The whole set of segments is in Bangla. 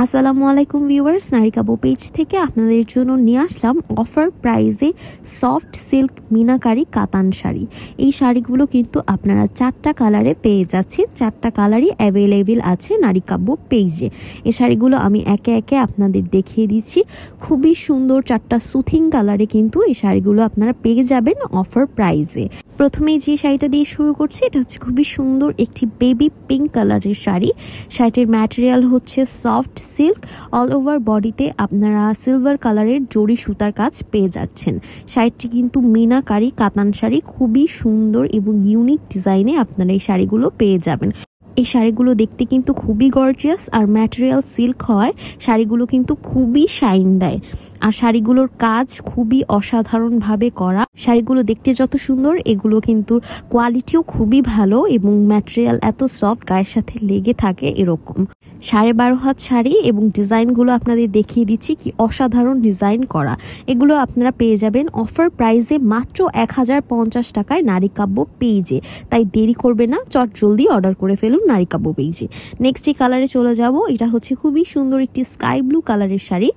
আসসালামু আলাইকুম ভিউয়ার্স, নারিকাবু পেজ থেকে আপনাদের জন্য নিয়ে আসলাম অফার প্রাইজে সফট সিল্ক মিনাকারি কাতান শাড়ি। এই শাড়িগুলো কিন্তু আপনারা 4টা কালারে পেয়ে যাচ্ছেন। 4টা কালারই অ্যাভেলেবেল আছে নারিকাবু পেজে। এই শাড়িগুলো আমি একে একে আপনাদের দেখিয়ে দিচ্ছি। খুবই সুন্দর 4টা সুথিং কালারে কিন্তু এই শাড়িগুলো আপনারা পেয়ে যাবেন অফার প্রাইজে। প্রথমেই যে শাড়িটা দিয়ে শুরু করছি, এটা হচ্ছে খুবই সুন্দর একটি বেবি পিঙ্ক কালারের শাড়ি। শাড়িটির ম্যাটেরিয়াল হচ্ছে সফট সিল্ক। অল ওভার বডিতে আপনারা সিলভার কালারের জড়ি সুতার কাজ পেয়ে যাচ্ছেন। শাড়িটি কিন্তু মিনাকারি কাতান শাড়ি, খুবই সুন্দর এবং ইউনিক ডিজাইনে আপনারা এই শাড়িগুলো পেয়ে যাবেন। এই শাড়িগুলো দেখতে কিন্তু খুবই গর্জিয়াস, আর ম্যাটেরিয়াল সিল্ক হয় শাড়িগুলো কিন্তু খুবই শাইন দেয়। আর শাড়িগুলোর কাজ খুবই অসাধারণভাবে করা। শাড়িগুলো দেখতে যত সুন্দর, এগুলো কিন্তু কোয়ালিটিও খুবই ভালো এবং ম্যাটেরিয়াল এত সফট, গায়ের সাথে লেগে থাকে এরকম। 12.5 হাত শাড়ি এবং ডিজাইনগুলো আপনাদের দেখিয়ে দিচ্ছি, কি অসাধারণ ডিজাইন করা। এগুলো আপনারা পেয়ে যাবেন অফার প্রাইসে মাত্র 1050 টাকায় নারিকাব্য পেজে। তাই দেরি করবে না, চট জলদি অর্ডার করে ফেলুন নারিকাব্য পেজে। নেক্সট যে কালারে চলে যাব, এটা হচ্ছে খুবই সুন্দর একটি স্কাই ব্লু কালারের শাড়ি।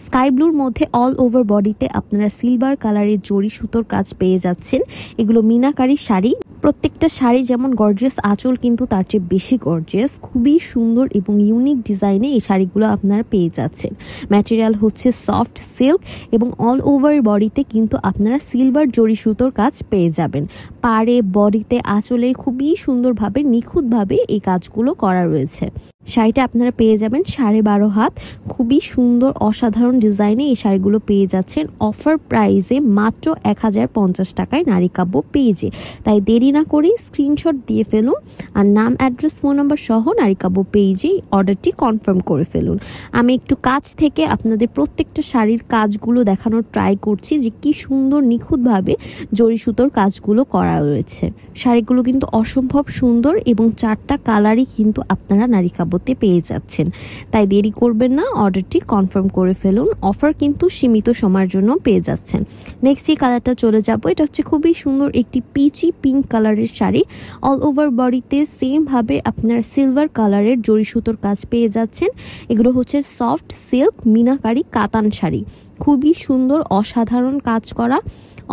স্কাই ব্লুর মধ্যে অল ওভার বডিতে আপনারা সিলভার কালারের জড়ি সুতোর কাজ পেয়ে যাচ্ছেন। এগুলো মিনাকারি শাড়ি। প্রত্যেকটা শাড়ি যেমন গর্জিয়াস, আঁচল কিন্তু তার চেয়ে বেশি গর্জিয়াস। খুবই সুন্দর এবং ইউনিক ডিজাইনে এই শাড়িগুলো আপনারা পেয়ে যাচ্ছেন। ম্যাটেরিয়াল হচ্ছে সফট সিল্ক এবং অল ওভার বডিতে কিন্তু আপনারা সিলভার জড়ি সুতোর কাজ পেয়ে যাবেন। পাড়ে, বডিতে, আঁচলে খুবই সুন্দরভাবে নিখুঁতভাবে এই কাজগুলো করা রয়েছে। শাড়িটা আপনারা পেয়ে যাবেন 12.5 হাত। খুবই সুন্দর অসাধারণ ডিজাইনে এই শাড়িগুলো পেয়ে যাচ্ছেন অফার প্রাইসে মাত্র 1050 টাকায় নারিকাব্য পেজে। তাই দেরি না করে স্ক্রিনশট দিয়ে ফেলুন আর নাম, অ্যাড্রেস, ফোন নাম্বার সহ নারিকাব্য পেজে অর্ডারটি কনফার্ম করে ফেলুন। আমি একটু কাছ থেকে আপনাদের প্রত্যেকটা শাড়ির কাজগুলো দেখানোর ট্রাই করছি, যে কি সুন্দর নিখুঁতভাবে জড়ি সুতোর কাজগুলো করা রয়েছে। শাড়িগুলো কিন্তু অসম্ভব সুন্দর এবং 4টা কালারই কিন্তু আপনারা নারিকাব্য পেয়ে যাচ্ছেন। তাই দেরি করবেন না, অর্ডারটি কনফার্ম করে ফেলুন। অফার কিন্তু সীমিত সময়ের জন্য পেয়ে যাচ্ছেন। নেক্সট যে কালারটা চলে যাব, এটা হচ্ছে খুবই সুন্দর একটি পিচি পিঙ্ক কালারের শাড়ি। অল ওভার বডিতে সেম ভাবে আপনারা সিলভার কালারের জড়ি সুতোর কাজ পেয়ে যাচ্ছেন। এগুলো হচ্ছে সফট সিল্ক মিনাকারি কাতান শাড়ি। খুবই সুন্দর অসাধারণ কাজ করা।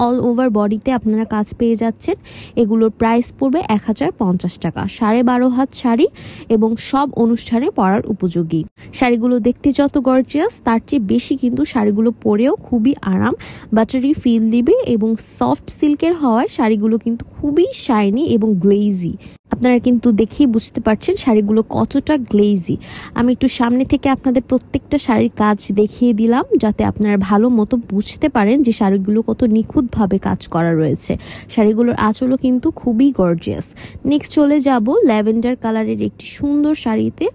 অল ওভার বডিতে আপনারা কাজ পেয়ে যাচ্ছেন। এগুলোর প্রাইস পড়বে 1050 টাকা। 12.5 হাত শাড়ি এবং সব অনুষ্ঠানে পরার উপযোগী। শাড়িগুলো দেখতে যত গর্জিয়াস, তার চেয়ে বেশি কিন্তু শাড়িগুলো পরেও খুবই আরাম, বাটারি ফিল দিবে এবং সফট সিল্কের হওয়ায় শাড়িগুলো কিন্তু খুবই শাইনি এবং গ্লেজি। আপনারা কিন্তু দেখেই বুঝতে পারছেন শাড়িগুলো কতটা গ্লেজি। আমি একটু সামনে থেকে আপনাদের প্রত্যেকটা শাড়ির কাজ দেখিয়ে দিলাম, যাতে আপনারা ভালো মতো বুঝতে পারেন যে শাড়িগুলো কত নিখুঁতভাবে কাজ করা রয়েছে। শাড়িগুলোর আঁচলও কিন্তু খুবই গর্জিয়াস। নেক্সট চলে যাব ল্যাভেন্ডার কালারের একটি সুন্দর শাড়িতে।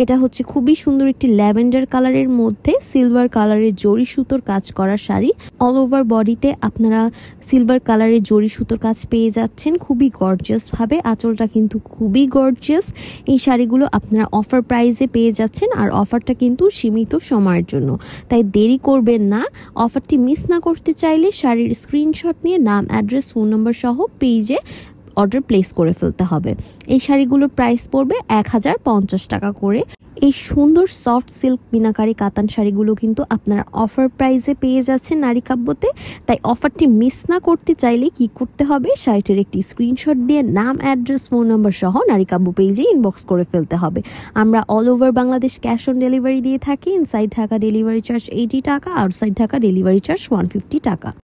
এটা হচ্ছে খুবই সুন্দর একটি ল্যাভেন্ডার কালারের মধ্যে সিলভার কালারের জড়ি সুতোর কাজ করা শাড়ি। অল ওভার বডিতে আপনারা সিলভার কালারের জড়ি সুতোর কাজ পেয়ে যাচ্ছেন খুবই গর্জিয়াস ভাবে। আঁচলটা কিন্তু খুবই গর্জিয়াস। এই শাড়িগুলো আপনারা অফার প্রাইসে পেয়ে যাচ্ছেন, আর অফারটা কিন্তু সীমিত সময়ের জন্য। তাই দেরি করবেন না। অফারটি মিস না করতে চাইলে শাড়ির স্ক্রিনশট নিয়ে নাম, অ্যাড্রেস, ফোন নাম্বার সহ পেজে অর্ডার প্লেস করে ফেলতে হবে। এই শাড়িগুলোর প্রাইস পড়বে 1050 টাকা করে। এই সুন্দর সফট সিল্ক মিনাকারি কাতান শাড়িগুলো কিন্তু আপনারা অফার প্রাইসে পেয়ে যাচ্ছেন নারিকাব্যতে। তাই অফারটি মিস না করতে চাইলে কি করতে হবে, শাড়িটির একটি স্ক্রিনশট দিয়ে নাম, অ্যাড্রেস, ফোন নাম্বার সহ নারিকাব্য পেজে ইনবক্স করে ফেলতে হবে। আমরা all over Bangladesh cash on delivery দিয়ে থাকি। ইনসাইড ঢাকা ডেলিভারি চার্জ 80 টাকা, আউটসাইড ঢাকা ডেলিভারি চার্জ 150 টাকা।